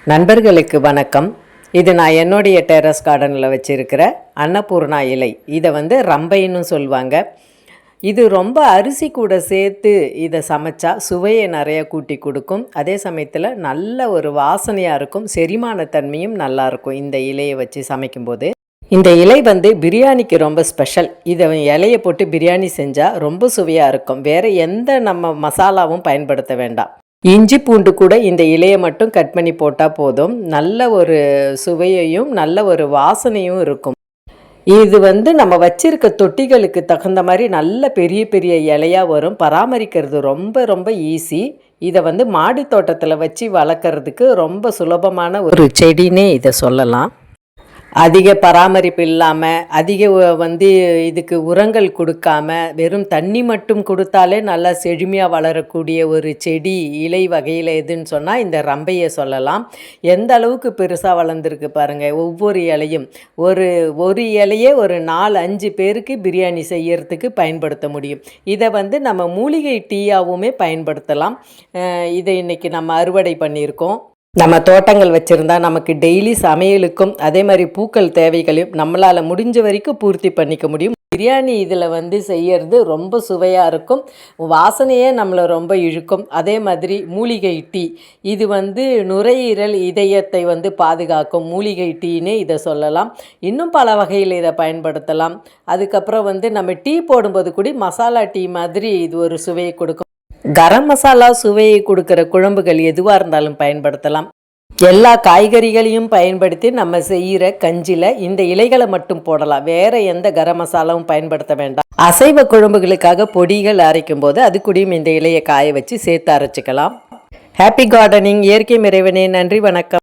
நண்பர்களுக்கு வணக்கம். இது நான் என்னுடைய டெரஸ் கார்டனில் வச்சுருக்கிற அன்னபூர்ணா இலை. இதை ரம்பைன்னு சொல்லுவாங்க. இது ரொம்ப அரிசி கூட சேர்த்து இதை சமைச்சா சுவையை நிறைய கூட்டி கொடுக்கும். அதே சமயத்தில் நல்ல ஒரு வாசனையாக இருக்கும். செரிமான தன்மையும் நல்லாயிருக்கும் இந்த இலையை வச்சு சமைக்கும்போது. இந்த இலை பிரியாணிக்கு ரொம்ப ஸ்பெஷல். இதை இலையை போட்டு பிரியாணி செஞ்சால் ரொம்ப சுவையாக இருக்கும். வேறு எந்த நம்ம மசாலாவும் பயன்படுத்த வேண்டாம். இஞ்சி பூண்டு கூட இந்த இலையை மட்டும் கட் பண்ணி போட்டால் போதும். நல்ல ஒரு சுவையையும் நல்ல ஒரு வாசனையும் இருக்கும். இது நம்ம வச்சிருக்க தொட்டிகளுக்கு தகுந்த மாதிரி நல்ல பெரிய பெரிய இலையாக வரும். பராமரிக்கிறது ரொம்ப ரொம்ப ஈஸி. இதை மாடி தோட்டத்தில் வச்சு வளர்க்குறதுக்கு ரொம்ப சுலபமான ஒரு செடினே இதை சொல்லலாம். அதிக பராமரிப்பு இல்லாமல் இதுக்கு உரங்கள் கொடுக்காம வெறும் தண்ணி மட்டும் கொடுத்தாலே நல்லா செழுமையாக வளரக்கூடிய ஒரு செடி இலை வகையில் எதுன்னு சொன்னால் இந்த ரம்பையை சொல்லலாம். எந்த அளவுக்கு பெருசாக வளர்ந்துருக்கு பாருங்கள். ஒவ்வொரு இலையும் ஒரு இலையே ஒரு 4-5 பேருக்கு பிரியாணி செய்யறதுக்கு பயன்படுத்த முடியும். இதை நம்ம மூலிகை டீயாகவுமே பயன்படுத்தலாம். இதை இன்றைக்கி நம்ம அறுவடை பண்ணியிருக்கோம். நம்ம தோட்டங்கள் வச்சுருந்தா நமக்கு டெய்லி சமையலுக்கும் அதே மாதிரி பூக்கள் தேவைகளையும் நம்மளால் முடிஞ்ச வரைக்கும் பூர்த்தி பண்ணிக்க முடியும். பிரியாணி இதில் செய்யறது ரொம்ப சுவையாக இருக்கும். வாசனையே நம்மளை ரொம்ப இழுக்கும். அதே மாதிரி மூலிகை டீ இது நுரையீரல் இதயத்தை பாதுகாக்கும் மூலிகை டீனே இதை சொல்லலாம். இன்னும் பல வகையில் இதை பயன்படுத்தலாம். அதுக்கப்புறம் நம்ம டீ போடும்போது கூட மசாலா டீ மாதிரி இது ஒரு சுவையை கொடுக்கும். கரம் மசாலா சுவையை கொடுக்குற குழம்புகள் எதுவாக இருந்தாலும் பயன்படுத்தலாம். எல்லா காய்கறிகளையும் பயன்படுத்தி நம்ம செய்கிற கஞ்சியில் இந்த இலைகளை மட்டும் போடலாம். வேறு எந்த கரம் மசாலாவும் பயன்படுத்த வேண்டாம். அசைவ குழம்புகளுக்காக பொடிகள் அரைக்கும் போது அது கூடயும் இந்த இலையை காய வச்சு சேர்த்து அரைச்சிக்கலாம். Happy gardening. இயற்கை இறைவனே. நன்றி, வணக்கம்.